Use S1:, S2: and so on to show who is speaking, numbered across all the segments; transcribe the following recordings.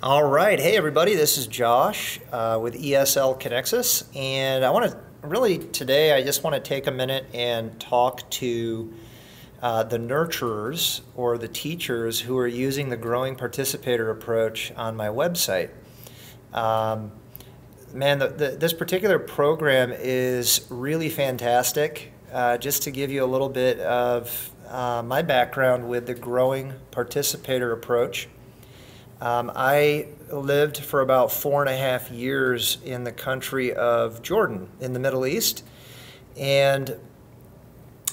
S1: All right, hey everybody, this is Josh with ESL Connexus, and I want to today I just want to take a minute and talk to the nurturers or the teachers who are using the growing participator approach on my website. This particular program is really fantastic. Just to give you a little bit of my background with the growing participator approach. I lived for about 4.5 years in the country of Jordan in the Middle East, and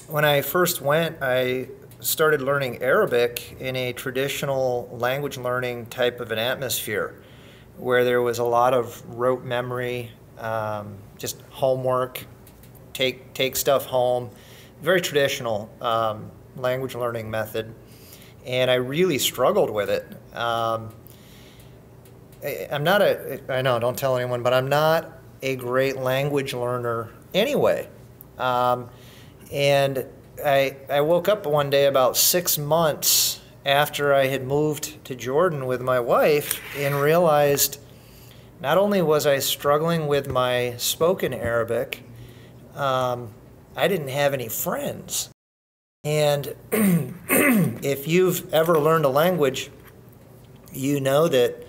S1: when I first went, I started learning Arabic in a traditional language learning type of an atmosphere where there was a lot of rote memory, just homework, take stuff home, very traditional language learning method, and I really struggled with it. I know, don't tell anyone, but I'm not a great language learner anyway. And I woke up one day about 6 months after I had moved to Jordan with my wife and realized not only was I struggling with my spoken Arabic, I didn't have any friends. And if you've ever learned a language, you know that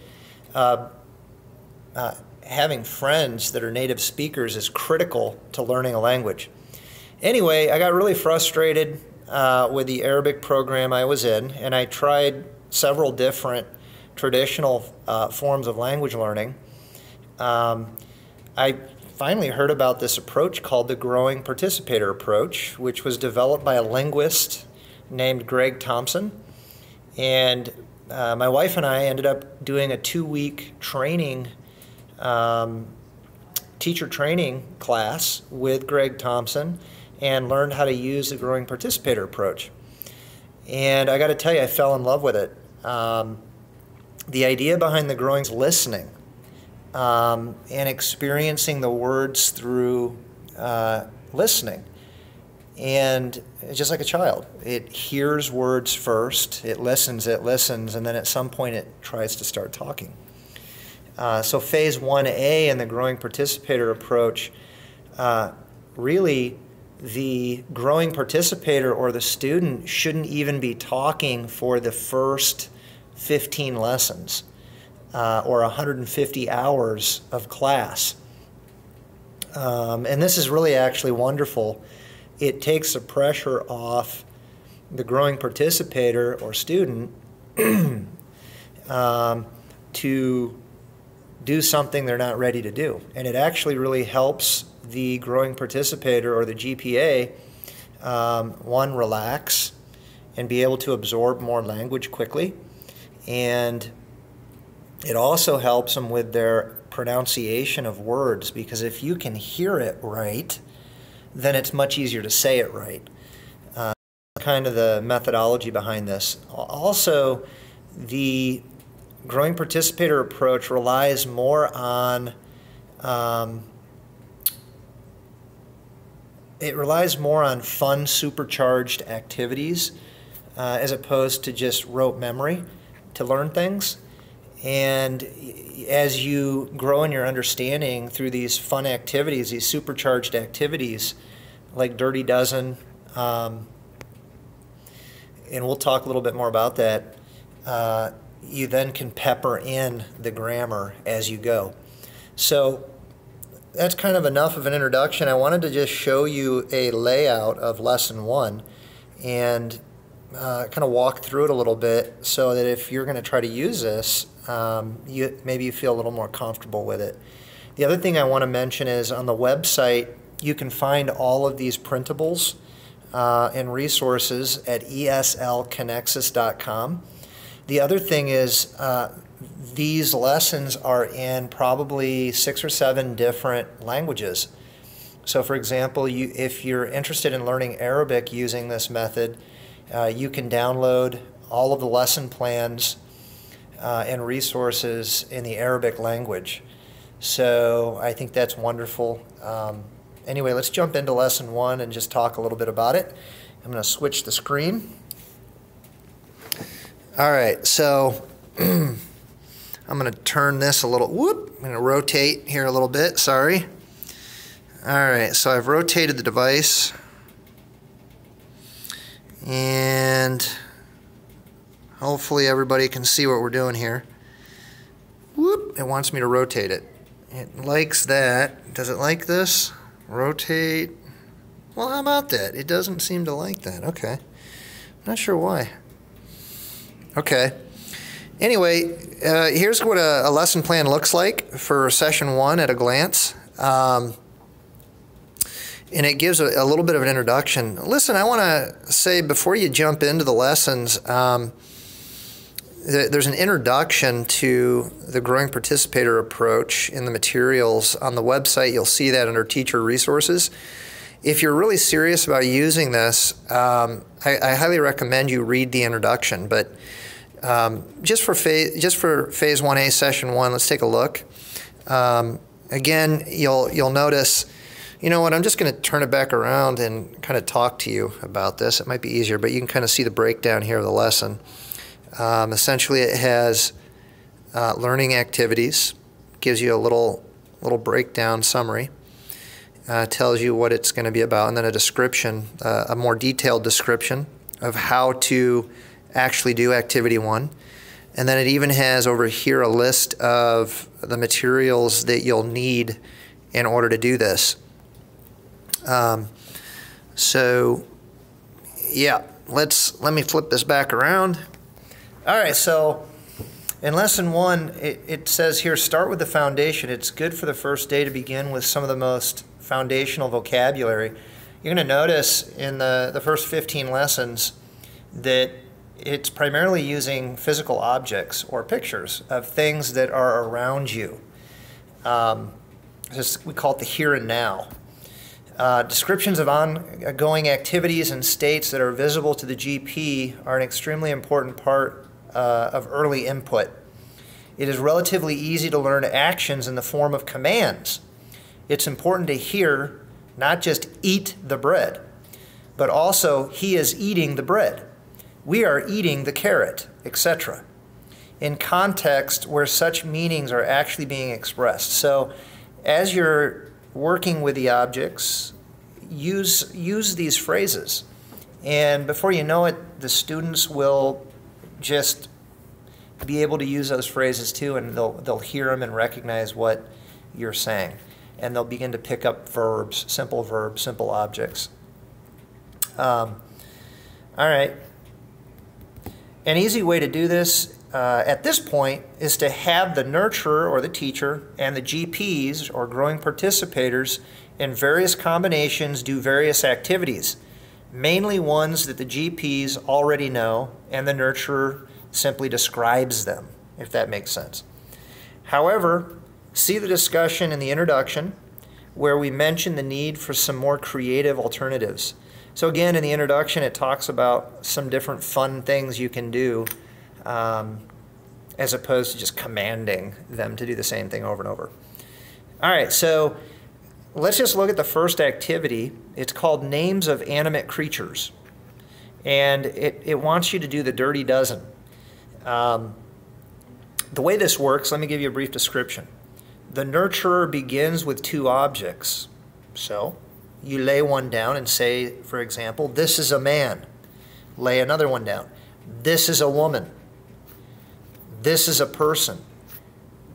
S1: having friends that are native speakers is critical to learning a language. Anyway, I got really frustrated with the Arabic program I was in, and I tried several different traditional forms of language learning. I finally heard about this approach called the growing participator approach, which was developed by a linguist named Greg Thompson. And my wife and I ended up doing a 2-week training, teacher training class with Greg Thompson and learned how to use the growing participator approach. And I got to tell you, I fell in love with it. The idea behind the growing is listening and experiencing the words through listening. And just like a child, it hears words first, it listens, and then at some point it tries to start talking. So phase 1A in the growing participator approach, really the growing participator or the student shouldn't even be talking for the first 15 lessons or 150 hours of class. And this is really actually wonderful. It takes the pressure off the growing participator or student to do something they're not ready to do. And it actually really helps the growing participator or the GPA, one, relax and be able to absorb more language quickly. And it also helps them with their pronunciation of words, because if you can hear it right, then it's much easier to say it right. Kind of the methodology behind this. Also, the growing participator approach relies more on fun, supercharged activities as opposed to just rote memory to learn things. And as you grow in your understanding through these fun activities, these supercharged activities like Dirty Dozen, and we'll talk a little bit more about that, you then can pepper in the grammar as you go. So that's kind of enough of an introduction. I wanted to just show you a layout of lesson 1 and kind of walk through it a little bit so that if you're going to try to use this, maybe you feel a little more comfortable with it. The other thing I want to mention is on the website, you can find all of these printables and resources at eslconnexus.com. The other thing is these lessons are in probably 6 or 7 different languages. So for example, if you're interested in learning Arabic using this method, you can download all of the lesson plans and resources in the Arabic language. So I think that's wonderful. Anyway, let's jump into lesson 1 and just talk a little bit about it. I'm going to switch the screen. All right, so I'm going to turn this a little, whoop, I'm going to rotate here a little bit, sorry. All right, so I've rotated the device, and hopefully everybody can see what we're doing here. Whoop, it wants me to rotate it. It likes that. Does it like this? Rotate. Well, how about that? It doesn't seem to like that. Okay. Not sure why. Okay. Anyway, here's what a lesson plan looks like for session 1 at a glance. And it gives a little bit of an introduction. Listen, I want to say before you jump into the lessons, there's an introduction to the growing participator approach in the materials on the website. You'll see that under teacher resources. If you're really serious about using this, I highly recommend you read the introduction. But just for phase 1A, session 1, let's take a look. Again, you'll notice, you know what, I'm just going to turn it back around and kind of talk to you about this. It might be easier, but you can kind of see the breakdown here of the lesson. Essentially, it has learning activities, gives you a little breakdown summary, tells you what it's going to be about, and then a description, a more detailed description of how to actually do activity 1. And then it even has over here a list of the materials that you'll need in order to do this. So yeah, let me flip this back around. All right, so in lesson 1, it says here, start with the foundation. It's good for the first day to begin with some of the most foundational vocabulary. You're going to notice in the first 15 lessons that it's primarily using physical objects or pictures of things that are around you. We call it the here and now. Descriptions of ongoing activities and states that are visible to the GP are an extremely important part of early input. It is relatively easy to learn actions in the form of commands. It's important to hear not just eat the bread, but also he is eating the bread. We are eating the carrot, etc. in context where such meanings are actually being expressed. So as you're working with the objects, use these phrases. And before you know it, the students will just be able to use those phrases too, and they'll hear them and recognize what you're saying. And they'll begin to pick up verbs, simple objects. All right. An easy way to do this at this point is to have the nurturer or the teacher and the GPs or growing participators in various combinations do various activities, mainly ones that the GPs already know and the nurturer simply describes them, if that makes sense. However, see the discussion in the introduction where we mention the need for some more creative alternatives. So again, in the introduction, it talks about some different fun things you can do as opposed to just commanding them to do the same thing over and over. All right, so let's just look at the first activity. It's called Names of Animate Creatures. And it wants you to do the dirty dozen. The way this works, let me give you a brief description. The nurturer begins with 2 objects. So you lay one down and say, for example, this is a man. Lay another one down. This is a woman. This is a person.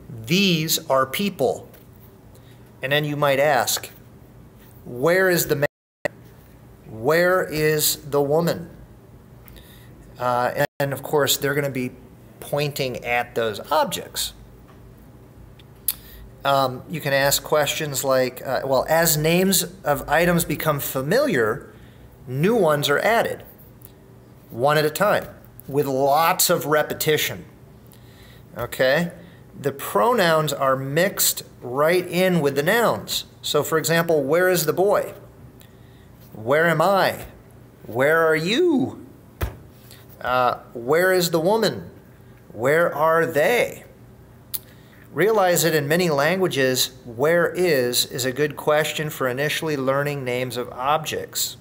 S1: These are people. And then you might ask, where is the man? Where is the woman? And of course, they're going to be pointing at those objects. You can ask questions like, well, as names of items become familiar, new ones are added, one at a time, with lots of repetition. Okay? The pronouns are mixed right in with the nouns. So, for example, where is the boy? Where am I? Where are you? Where is the woman? Where are they? Realize that in many languages, where is a good question for initially learning names of objects.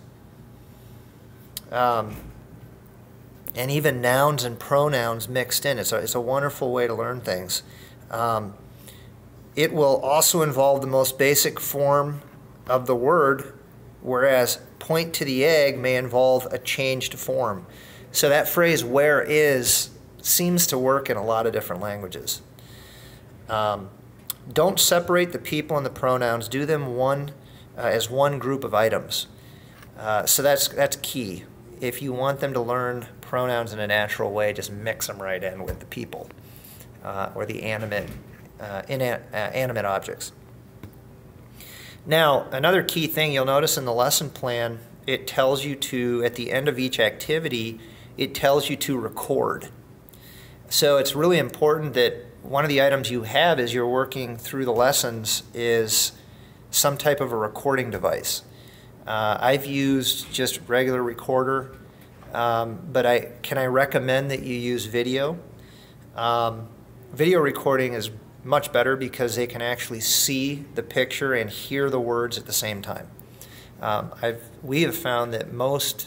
S1: and even nouns and pronouns mixed in. It's a wonderful way to learn things. It will also involve the most basic form of the word, whereas point to the egg may involve a changed form. So that phrase, where is, seems to work in a lot of different languages. Don't separate the people and the pronouns. Do them as one group of items. So that's key. If you want them to learn pronouns in a natural way, just mix them right in with the people or the animate objects. Now, another key thing you'll notice in the lesson plan, it tells you to, at the end of each activity, it tells you to record. So it's really important that one of the items you have as you're working through the lessons is some type of a recording device. I've used just regular recorder, but can I recommend that you use video? Video recording is much better because they can actually see the picture and hear the words at the same time. We have found that most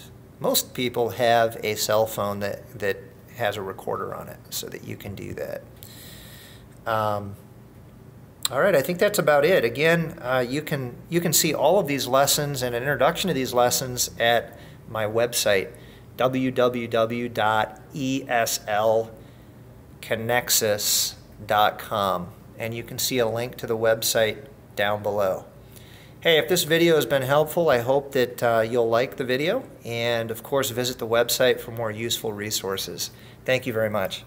S1: people have a cell phone that has a recorder on it, so that you can do that. All right, I think that's about it. Again, you can see all of these lessons and an introduction to these lessons at my website, www.eslconnexus.com, and you can see a link to the website down below. Hey, if this video has been helpful, I hope that you'll like the video, and of course visit the website for more useful resources. Thank you very much.